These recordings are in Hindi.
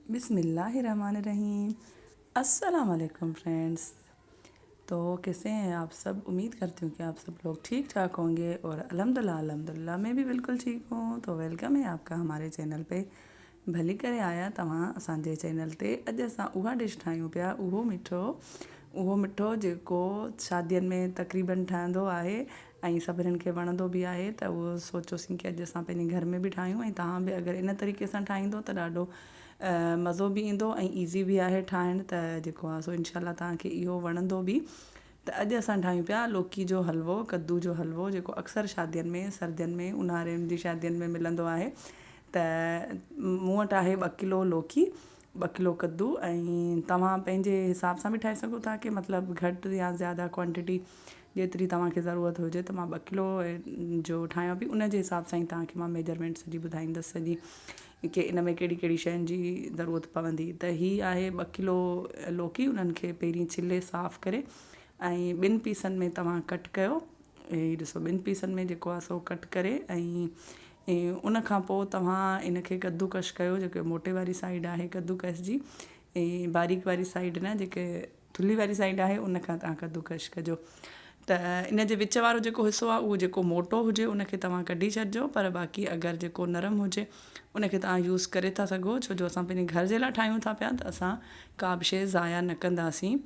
बिस्मिल्लाहिर्रहमानिर्रहीम। अस्सलाम वालेकुम फ्रेंड्स। तो कैसे हैं आप सब? उम्मीद करती हूँ कि आप सब लोग ठीक ठाक होंगे और अल्हम्दुलिल्लाह मैं भी बिल्कुल ठीक हूँ। तो वेलकम है आपका हमारे चैनल पे। भली करे आया तव्हां असांजे चैनल ते। अॼु असां उहा डिश ठाहियूं पिया, उहो मिठो जेको शादियुनि में तक़रीबन ठहंदो आहे ऐं सभिनीनि खे वणंदो बि आहे। त उहो सोचियोसीं कि अॼु असां पंहिंजे घर में बि ठाहियूं ऐं तव्हां बि अगरि इन तरीक़े सां ठाहींदो त ॾाढो मज़ो बि ईंदो ऐं ईज़ी बि आहे ठाहिणु। त जेको आहे सो इनशाला तव्हांखे इहो वणंदो बि। त अॼु असां ठाहियूं पिया लौकी जो हलवो, कद्दू जो हलवो, जेको अक्सर शादियुनि में, सर्दियुनि में, ऊन्हारनि जी शादियुनि में मिलंदो आहे। त मूं वटि आहे 2 किलो लौकी, 2 किलो कद्दू ऐं तव्हां पंहिंजे हिसाब सां बि ठाहे सघो था कि मतिलबु घटि या ज़्यादा क्वांटिटी जेतिरी तव्हांखे ज़रूरत हुजे। त मां 2 किलो जो ठाहियां पई, उन जे हिसाब सां ई तव्हांखे मां मेजरमेंट सॼी ॿुधाईंदसि सॼी कि इन में कहिड़ी कहिड़ी शयुनि जी ज़रूरत पवंदी। त हीअ आहे 2 किलो लौकी, उन्हनि खे पहिरीं छिले साफ़ करे ऐं 2 पीसनि में तव्हां कट कयो। हीअ ॾिसो 2 पीसनि में जेको आहे सो कट करे ऐं उन खां पोइ तव्हां इन खे कद्दूकश कयो। जेके मोटे वारी साइड आहे कद्दूकश जी, ऐं बारीक वारी साइड न, जेके थुल्ही वारी साइड आहे उन खां तव्हां कद्दूकश कजो। त इन जे विच वारो जेको हिसो आहे उहो जेको मोटो हुजे उन खे तव्हां कढी छॾिजो, पर बाक़ी अगरि जेको नरम हुजे उन खे तव्हां यूज़ करे था सघो। छो जो असां पंहिंजे घर जे लाइ ठाहियूं था पिया, त असां का बि शइ ज़ाया न कंदासीं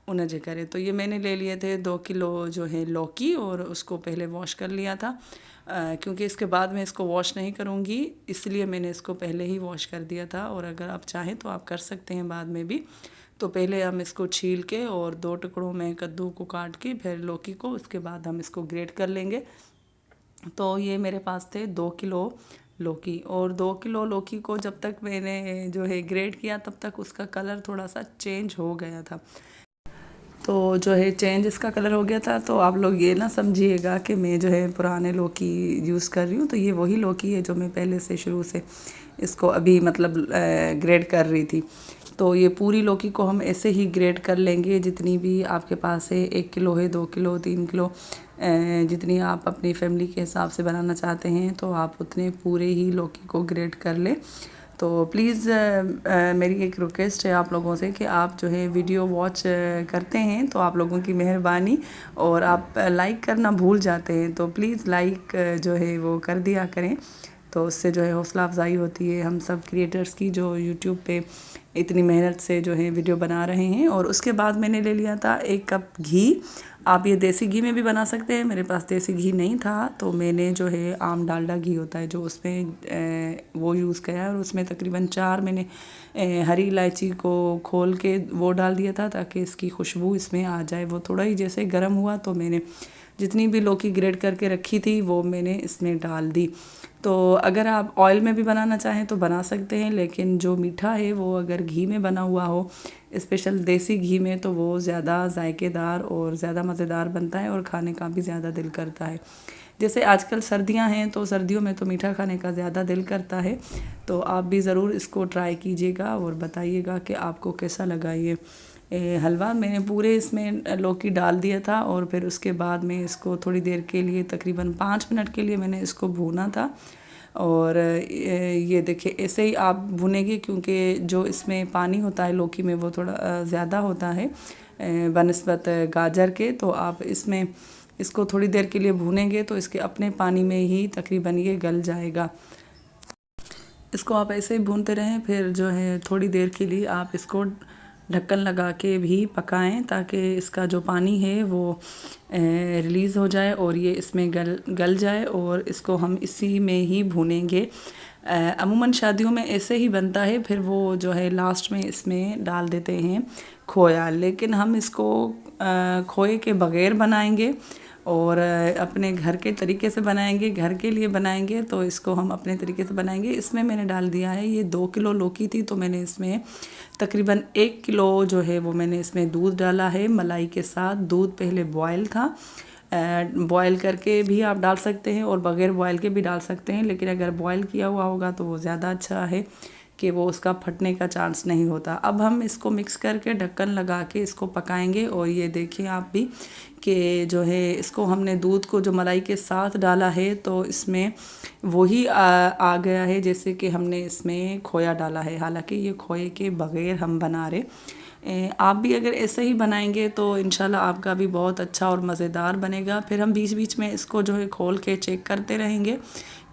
उन जे करे। तो ये मैंने ले लिए थे 2 किलो जो है लौकी और उसको पहले वॉश कर लिया था, क्योंकि इसके बाद में इसको वॉश नहीं करूँगी, इसलिए मैंने इसको पहले ही वॉश कर दिया था। और अगर आप चाहें तो आप कर सकते हैं बाद में भी। तो पहले हम इसको छील के और 2 टुकड़ों में कद्दू को काट के फिर लौकी को, उसके बाद हम इसको ग्रेट कर लेंगे। तो ये मेरे पास थे 2 किलो लौकी, और 2 किलो लौकी को जब तक मैंने जो है ग्रेट किया तब तक उसका कलर थोड़ा सा चेंज हो गया था। तो जो है चेंज इसका कलर हो गया था, तो आप लोग ये ना समझिएगा कि मैं जो है पुराने लौकी यूज़ कर रही हूँ। तो ये वही लौकी है जो मैं पहले से शुरू से इसको अभी मतलब ग्रेट कर रही थी। तो ये पूरी लौकी को हम ऐसे ही ग्रेट कर लेंगे, जितनी भी आपके पास है, 1 किलो है, 2 किलो, 3 किलो, जितनी आप अपनी फैमिली के हिसाब से बनाना चाहते हैं तो आप उतने पूरे ही लौकी को ग्रेट कर लें। तो प्लीज़ मेरी एक रिक्वेस्ट है आप लोगों से कि आप जो है वीडियो वॉच करते हैं तो आप लोगों की मेहरबानी, और आप लाइक करना भूल जाते हैं तो प्लीज़ लाइक जो है वो कर दिया करें। तो उससे जो है हौसला अफजाई होती है हम सब क्रिएटर्स की, जो यूट्यूब पे इतनी मेहनत से जो है वीडियो बना रहे हैं। और उसके बाद मैंने ले लिया था 1 कप घी। आप ये देसी घी में भी बना सकते हैं, मेरे पास देसी घी नहीं था तो मैंने जो है आम डालडा घी होता है जो उसमें वो यूज़ किया है। और उसमें तकरीबन 4 मैंने हरी इलायची को खोल के वो डाल दिया था ताकि इसकी खुशबू इसमें आ जाए। वो थोड़ा ही जैसे गर्म हुआ तो मैंने जितनी भी लौकी ग्रेट करके रखी थी वो मैंने इसमें डाल दी। तो अगर आप ऑयल में भी बनाना चाहें तो बना सकते हैं, लेकिन जो मीठा है वो अगर घी में बना हुआ हो, स्पेशल देसी घी में, तो वो ज़्यादा जायकेदार और ज़्यादा मज़ेदार बनता है और खाने का भी ज़्यादा दिल करता है। जैसे आजकल सर्दियां हैं तो सर्दियों में तो मीठा खाने का ज़्यादा दिल करता है। तो आप भी ज़रूर इसको ट्राई कीजिएगा और बताइएगा कि आपको कैसा लगा ये हलवा। मैंने पूरे इसमें लौकी डाल दिया था और फिर उसके बाद में इसको थोड़ी देर के लिए, तकरीबन 5 मिनट के लिए मैंने इसको भूना था। और ये देखिए ऐसे ही आप भुनेंगे, क्योंकि जो इसमें पानी होता है लौकी में वो थोड़ा ज़्यादा होता है बनिस्बत गाजर के। तो आप इसमें इसको थोड़ी देर के लिए भूनेंगे तो इसके अपने पानी में ही तकरीबन ये गल जाएगा। इसको आप ऐसे ही भूनते रहें, फिर जो है थोड़ी देर के लिए आप इसको ढक्कन लगा के भी पकाएं ताकि इसका जो पानी है वो रिलीज़ हो जाए और ये इसमें गल जाए, और इसको हम इसी में ही भूनेंगे। अमूमन शादियों में ऐसे ही बनता है, फिर वो जो है लास्ट में इसमें डाल देते हैं खोया, लेकिन हम इसको खोए के बग़ैर बनाएंगे और अपने घर के तरीके से बनाएंगे, घर के लिए बनाएंगे तो इसको हम अपने तरीके से बनाएंगे। इसमें मैंने डाल दिया है, ये 2 किलो लौकी थी तो मैंने इसमें तकरीबन 1 किलो जो है वो मैंने इसमें दूध डाला है मलाई के साथ। दूध पहले बॉयल था, बॉयल करके भी आप डाल सकते हैं और बग़ैर बॉयल के भी डाल सकते हैं, लेकिन अगर बॉयल किया हुआ होगा तो वो ज़्यादा अच्छा है कि वो उसका फटने का चांस नहीं होता। अब हम इसको मिक्स करके ढक्कन लगा के इसको पकाएंगे। और ये देखिए आप भी कि जो है इसको हमने दूध को जो मलाई के साथ डाला है तो इसमें वही आ गया है, जैसे कि हमने इसमें खोया डाला है। हालांकि ये खोए के बग़ैर हम बना रहे। आप भी अगर ऐसे ही बनाएंगे तो इंशाल्लाह आपका भी बहुत अच्छा और मज़ेदार बनेगा। फिर हम बीच बीच में इसको जो है खोल के चेक करते रहेंगे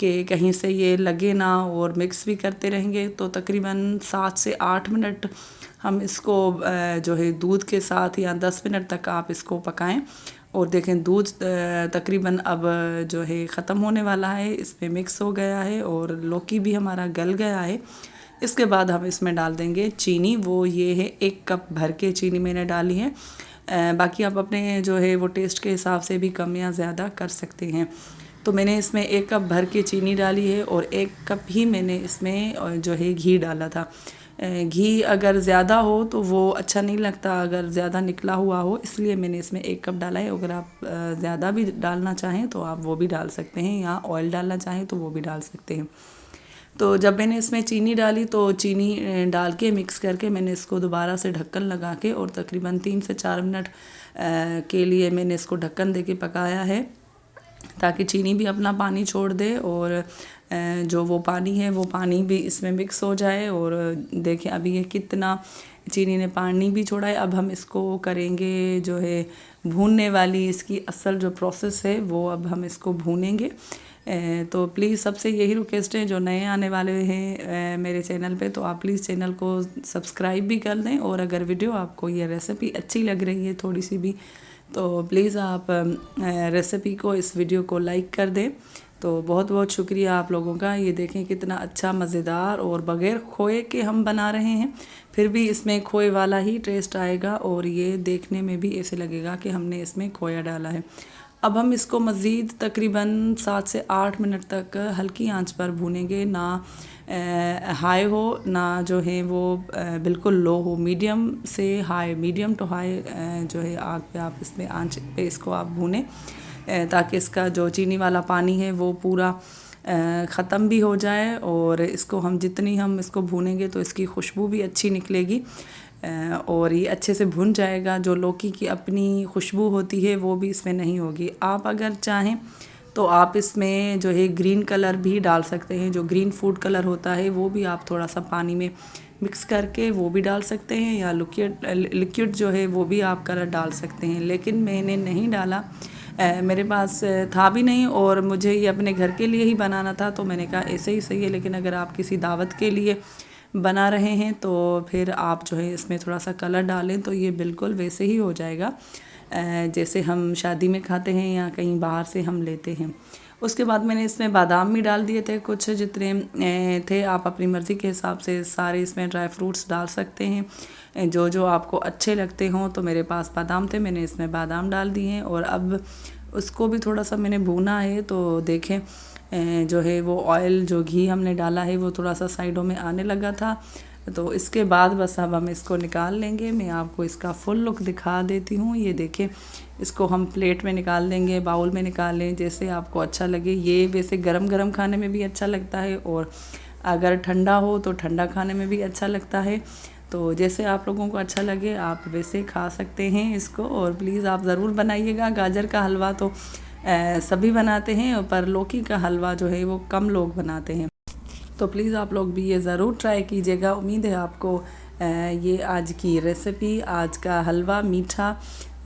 कि कहीं से ये लगे ना, और मिक्स भी करते रहेंगे। तो तकरीबन 7 से 8 मिनट हम इसको जो है दूध के साथ, या 10 मिनट तक आप इसको पकाएं। और देखें दूध तकरीबन अब जो है ख़त्म होने वाला है, इसमें मिक्स हो गया है और लौकी भी हमारा गल गया है। इसके बाद हम इसमें डाल देंगे चीनी। वो ये है 1 कप भर के चीनी मैंने डाली है। बाकी आप अपने जो है वो टेस्ट के हिसाब से भी कम या ज़्यादा कर सकते हैं। तो मैंने इसमें 1 कप भर के चीनी डाली है और 1 कप ही मैंने इसमें जो है घी डाला था। घी अगर ज़्यादा हो तो वो अच्छा नहीं लगता, अगर ज़्यादा निकला हुआ हो, इसलिए मैंने इसमें 1 कप डाला है। अगर आप ज़्यादा भी डालना चाहें तो आप वो भी डाल सकते हैं, या ऑयल डालना चाहें तो वो भी डाल सकते हैं। तो जब मैंने इसमें चीनी डाली तो चीनी डाल के मिक्स करके मैंने इसको दोबारा से ढक्कन लगा के और तकरीबन 3 से 4 मिनट के लिए मैंने इसको ढक्कन दे के पकाया है, ताकि चीनी भी अपना पानी छोड़ दे और जो वो पानी है वो पानी भी इसमें मिक्स हो जाए। और देखिए अभी ये कितना चीनी ने पानी भी छोड़ा है। अब हम इसको करेंगे जो है भूनने वाली, इसकी असल जो प्रोसेस है वो अब हम इसको भूनेंगे। तो प्लीज़ सबसे यही रिक्वेस्ट है, जो नए आने वाले हैं मेरे चैनल पे, तो आप प्लीज़ चैनल को सब्सक्राइब भी कर दें। और अगर वीडियो आपको ये रेसिपी अच्छी लग रही है थोड़ी सी भी, तो प्लीज़ आप रेसिपी को, इस वीडियो को लाइक कर दें। तो बहुत बहुत शुक्रिया आप लोगों का। ये देखें कितना अच्छा मज़ेदार, और बग़ैर खोए के हम बना रहे हैं, फिर भी इसमें खोए वाला ही टेस्ट आएगा और ये देखने में भी ऐसे लगेगा कि हमने इसमें खोया डाला है। अब हम इसको मज़ीद तकरीबन 7 से 8 मिनट तक हल्की आंच पर भूनेंगे, ना हाई हो ना जो है वो बिल्कुल लो हो। मीडियम से हाई, मीडियम टू हाई जो है आग पे आप इसमें आंच पे इसको आप भूनें, ताकि इसका जो चीनी वाला पानी है वो पूरा ख़त्म भी हो जाए। और इसको हम जितनी हम इसको भूनेंगे तो इसकी खुशबू भी अच्छी निकलेगी और ये अच्छे से भुन जाएगा। जो लौकी की अपनी खुशबू होती है वो भी इसमें नहीं होगी। आप अगर चाहें तो आप इसमें जो है ग्रीन कलर भी डाल सकते हैं, जो ग्रीन फूड कलर होता है वो भी आप थोड़ा सा पानी में मिक्स करके वो भी डाल सकते हैं, या लिक्विड जो है वो भी आप कलर डाल सकते हैं। लेकिन मैंने नहीं डाला, मेरे पास था भी नहीं और मुझे ये अपने घर के लिए ही बनाना था, तो मैंने कहा ऐसे ही सही है। लेकिन अगर आप किसी दावत के लिए बना रहे हैं तो फिर आप जो है इसमें थोड़ा सा कलर डालें, तो ये बिल्कुल वैसे ही हो जाएगा जैसे हम शादी में खाते हैं या कहीं बाहर से हम लेते हैं। उसके बाद मैंने इसमें बादाम भी डाल दिए थे, कुछ जितने थे आप अपनी मर्ज़ी के हिसाब से सारे इसमें ड्राई फ्रूट्स डाल सकते हैं, जो जो आपको अच्छे लगते हों। तो मेरे पास बादाम थे, मैंने इसमें बादाम डाल दिए हैं। और अब उसको भी थोड़ा सा मैंने भूना है। तो देखें जो है वो ऑयल, जो घी हमने डाला है वो थोड़ा सा साइडों में आने लगा था। तो इसके बाद बस अब हम इसको निकाल लेंगे। मैं आपको इसका फुल लुक दिखा देती हूँ। ये देखें, इसको हम प्लेट में निकाल देंगे, बाउल में निकाल लें, जैसे आपको अच्छा लगे। ये वैसे गरम गरम खाने में भी अच्छा लगता है, और अगर ठंडा हो तो ठंडा खाने में भी अच्छा लगता है। तो जैसे आप लोगों को अच्छा लगे आप वैसे खा सकते हैं इसको। और प्लीज़ आप ज़रूर बनाइएगा। गाजर का हलवा तो सभी बनाते हैं, पर लौकी का हलवा जो है वो कम लोग बनाते हैं। तो प्लीज़ आप लोग भी ये ज़रूर ट्राई कीजिएगा। उम्मीद है आपको ये आज की रेसिपी, आज का हलवा मीठा,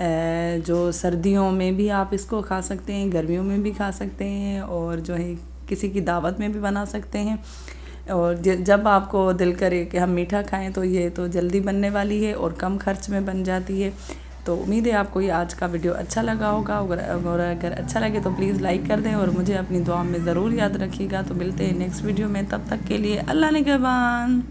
जो सर्दियों में भी आप इसको खा सकते हैं, गर्मियों में भी खा सकते हैं, और जो है किसी की दावत में भी बना सकते हैं। और जब आपको दिल करे कि हम मीठा खाएं तो ये तो जल्दी बनने वाली है और कम खर्च में बन जाती है। तो उम्मीद है आपको ये आज का वीडियो अच्छा लगा होगा, और अगर अच्छा लगे तो प्लीज़ लाइक कर दें और मुझे अपनी दुआ में ज़रूर याद रखिएगा। तो मिलते हैं नेक्स्ट वीडियो में, तब तक के लिए अल्लाह निगहबान।